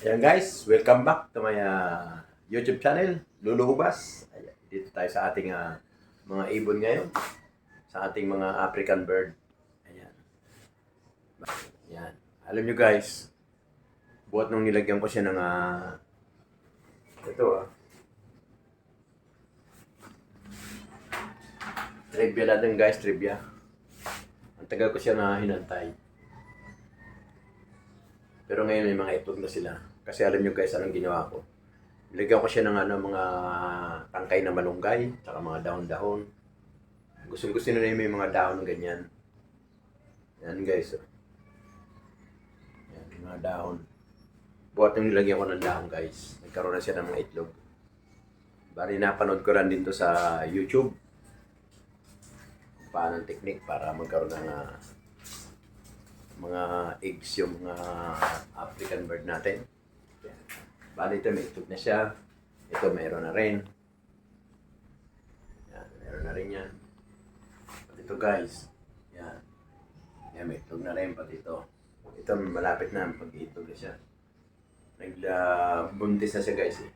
Ayan guys, welcome back to my YouTube channel, Lulu Hubas. Ayan, dito tayo sa ating mga ibon ngayon, sa ating mga African bird. Ayan. Ayan. Alam nyo guys, buhat nung nilagyan ko siya ng ito trivia natin guys, trivia. Ang tagal ko siya na hinantay. Pero ngayon may mga itlog na sila. Kasi alam nyo guys, anong ginawa ko? Nilagyan ko siya ng mga tangkay na malunggay, tsaka mga dahon-dahon. Gusto na may mga dahon ng ganyan. Yan guys. Yan, mga dahon. Buhat yung nilagyan ko ng dahon guys. Nagkaroon na siya ng mga itlog. Bari napanood ko rin dito sa YouTube. Kung paano ang technique para magkaroon ng mga eggs yung mga African bird natin. Yan. Bali ito may itlog na siya. Ito mayroon na rin. Yan, mayroon na rin yan. Pati ito guys. Yan. Yan, may itlog na rin pati ito. Ito malapit na pag-itlog na siya. Nagbuntis na siya guys eh.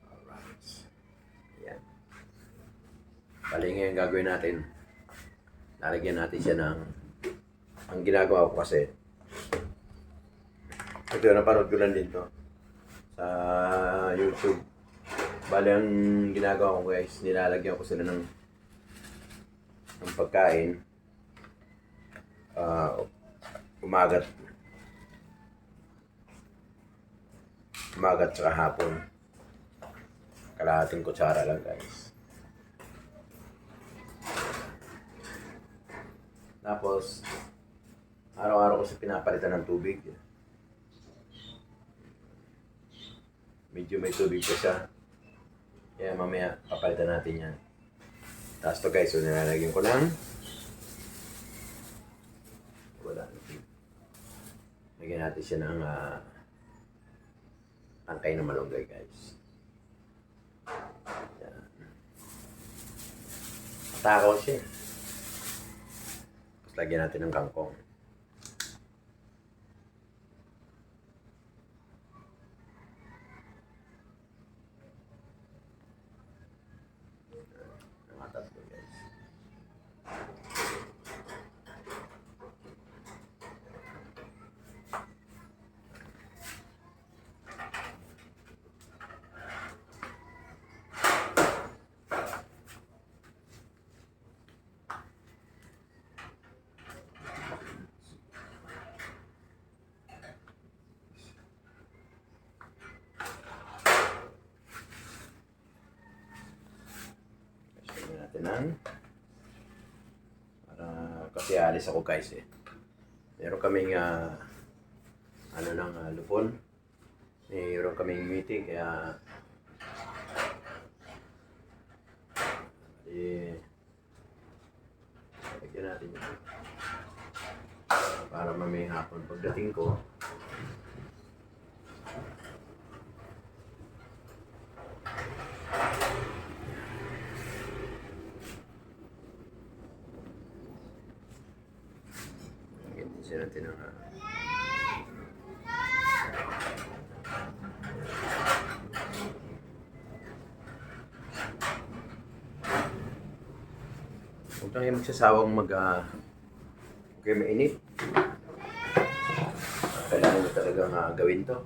Alright. Yan. Bali ngayon gagawin natin. Lalagyan natin siya ng ang ginagawa ko kasi ito napanood ko lang din to sa YouTube. Bali ang ginagawa ko guys, nilalagyan ko sila ng pagkain umagat sa hapon. Kalahating kutsara lang guys. Tapos araw-araw ko siya pinapalitan ng tubig. Medyo may tubig pa siya. Kaya mamaya papalitan natin yan. Tapos to guys, so nilalagyan ko lang. Wala. Lagyan natin siya ng tangkay na malunggay guys. Yan. Matakaw siya. Tapos lagyan natin ng kangkong. Tatlo guys. Natin ng para kasi alis ako guys eh. Meron kaming lupon. Meron kaming meeting kaya lagyan natin yun. Para mamaya hapon pagdating ko siya natin ang huwag lang yung magsasawang okay, mainit. Kailangan mo talagang gawin to.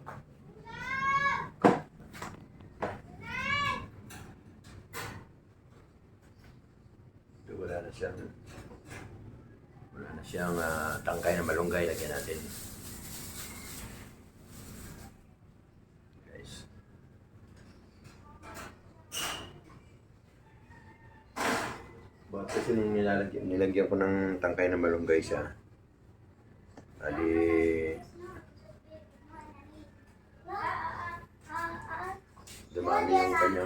So, wala na siyang tangkay na malunggay. Lagyan natin guys. Bakit kasi nung nilagyan ko ng tangkay na malunggay siya, dumami yung kanyang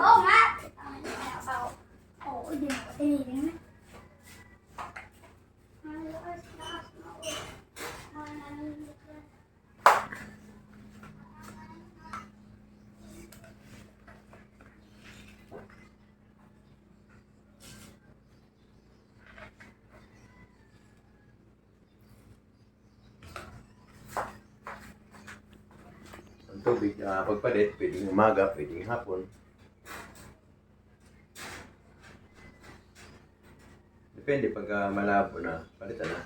Ang tubig, pagpalit, pwedeng umaga, pwedeng hapon. Depende pag malabo na, palitan na.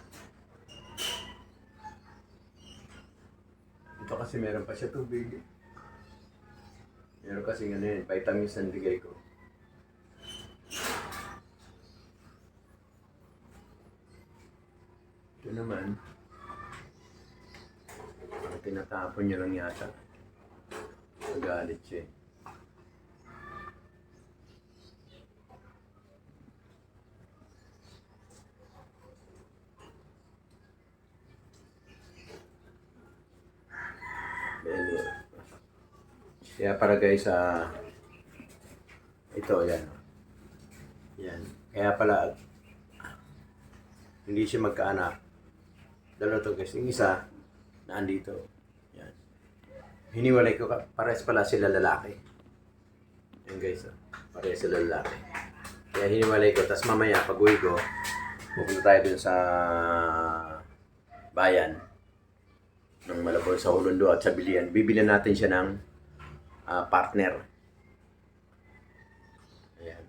Ito kasi meron pa siya tubig. Meron kasi ano yun, vitamins ang bigay ko. Ito naman, tinatapon niya lang yata. Nagalit siya eh. Anyway. Kaya para guys, ito, yan. Yan. Kaya pala, hindi siya magkaanak. Dalawa to guys. Yung isa, naandito. Yan. Hiniwalay ko, pares pala sila lalaki. Yan guys, pares sila lalaki. Kaya hiniwalay ko, tapos mamaya, pag uwi ko, pupunta tayo dun sa bayan ng Malabon sa Ulundo at sa Bilian. Bibilihan natin siya ng partner. Ayan.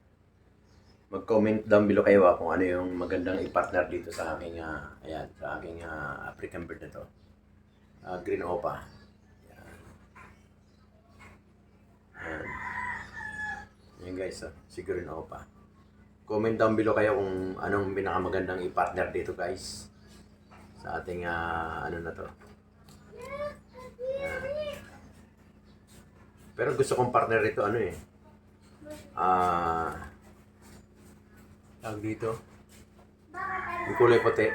Mag-comment down below kayo kung ano yung magandang i-partner dito sa aking ayan, sa aking African bird na to. Green Opa. Ayan. Ayan. Ayan guys, si Green Opa. Comment down below kayo kung anong pinakamagandang i-partner dito guys. Sa ating ano na to. Pero gusto kong partner ito, ano eh. Tawag dito. Yung kulay puti.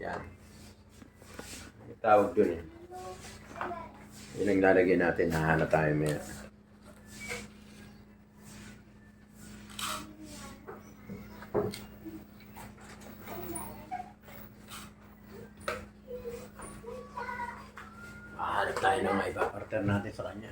Yan. Yung tawag dun eh. Yun ang lalagyan natin. Hahanap tayo maya. Hanap tayo ng may ipapartner natin sa kanya.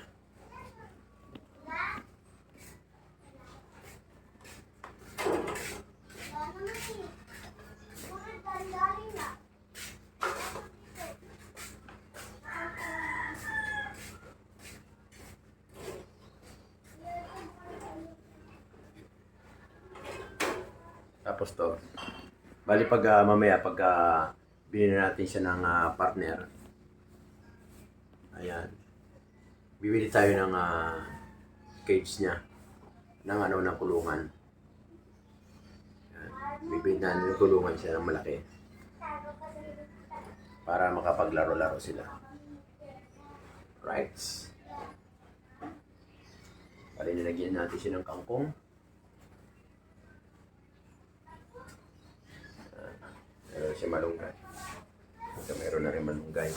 Tapos to, bali pag mamaya pag binili natin siya ng partner, ayan, bibili tayo ng cage niya ng ano, ng kulungan. Ayan. Bibili na ng kulungan siya ng malaki para makapaglaro-laro sila. Right? Bali nilagyan natin siya ng kangkong. Meron siya malunggay. So, meron na rin malunggay.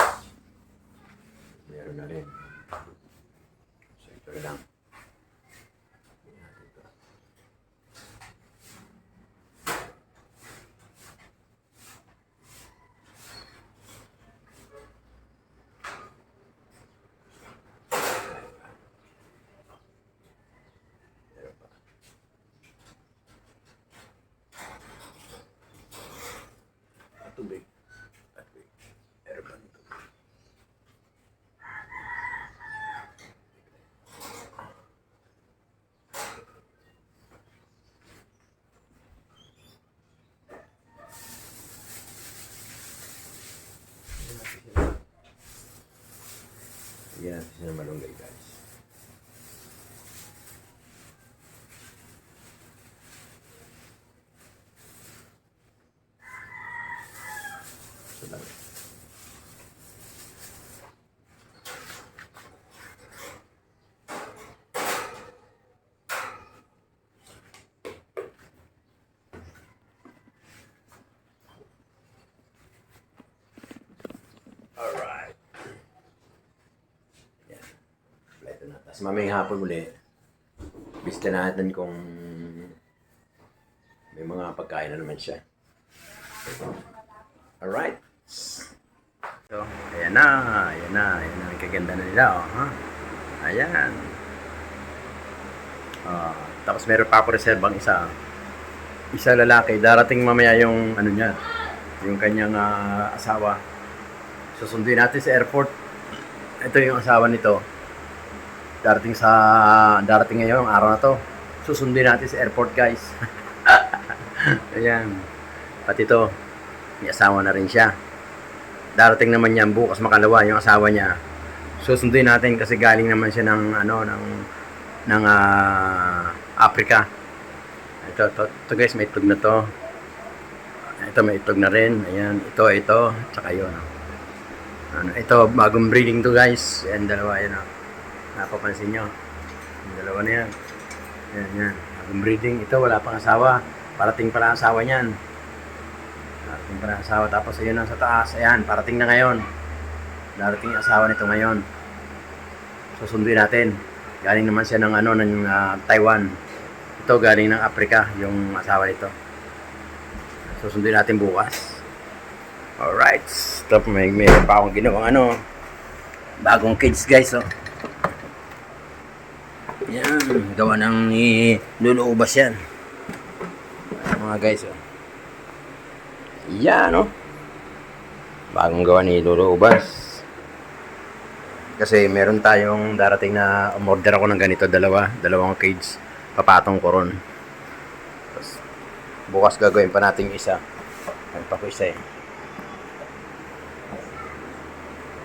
Meron na rin. So, ito lang. Meron pa. Tubig. Meron pa nito. Lagyan natin siya ng malunggay guys. So lang. Alright. Yan. Ito na. Tapos mamayang hapon muli, bisita natin kung may mga pagkain na naman siya. Alright. So, ayan na. Ayan na. Ayan na. Ang kaganda na nila. Oh, ha? Ayan. Tapos meron pa ako reservang isa. Isa lalaki. Darating mamaya yung ano niya. Yung kanyang asawa. Susunduin natin sa airport. ito yung asawa nito. Darating ngayon ang araw na to. Susundin natin sa airport, guys. Ayan. Pati to, may asawa na rin siya. Darating naman yan bukas makalawa yung asawa niya. Susundin natin kasi galing naman siya ng Africa. Ito guys, may itlog na to. Ito may itlog na rin. Ayan, ito, tsaka yun. Ito, bagong breeding to guys. Ayan, dalawa, yan. Napapansin nyo. Yung dalawa na yan. Ayan. Bagong breeding. Ito, wala pang asawa. Parating pala ang asawa niyan. Parating pala ang asawa. Tapos, ayun ang sa taas. Ayan, parating na ngayon. Darating ang asawa nito ngayon. Susunduin natin. Galing naman siya ng Taiwan. Ito, galing ng Africa, yung asawa nito. Susunduin natin bukas. Alright. Stop. May pa akong ginawang bagong cage guys. Yan. Gawa ng Lolo Ubas yan. Mga guys. Yan. Bagong gawa ni Lolo Ubas. Kasi meron tayong darating na umorder ako ng ganito. Dalawang cage. Papatong ko ron. Tapos, bukas gagawin pa natin yung isa. Ano pa ko isa eh.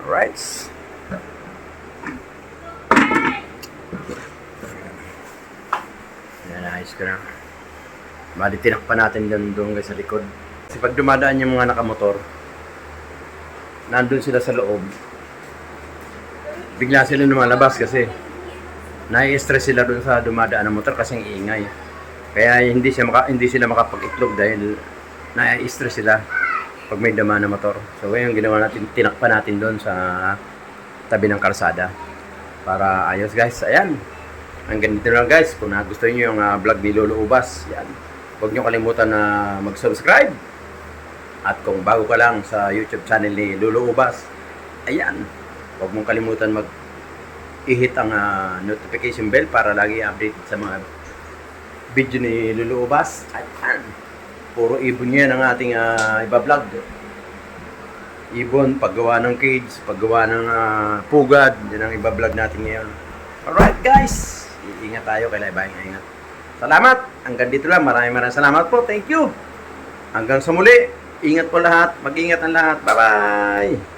Alright. Yan, ayos ko na. Bali, tinakpan natin doon guys sa likod. Kasi pag dumadaan yung mga nakamotor, nandun sila sa loob. Bigla sila lumalabas kasi nai-stress sila doon sa dumadaan ng motor kasi ang iingay. Kaya hindi sila makapag-itlog dahil nai-stress sila pag may dama na motor. So ngayon ginawa natin, tinakpan natin doon sa tabi ng kalsada para ayos guys. Ayan, ang ganito lang guys. Kung nagustuhan nyo yung vlog ni Lolo Ubas, yan, huwag nyo kalimutan na mag-subscribe. At kung bago ka lang sa YouTube channel ni Lolo Ubas, ayan, huwag mong kalimutan i-hit ang notification bell para lagi update sa mga video ni Lolo Ubas. Ayan, puro ibon yan ang ating iba-vlog. Ibon, paggawa ng cage, paggawa ng pugad, yan ang iba-vlog natin ngayon. Alright guys, iingat tayo, kailangan ingat. Salamat, hanggang dito lang. Maraming salamat po, thank you. Hanggang sa muli, ingat po lahat, mag-ingat ang lahat. Bye-bye!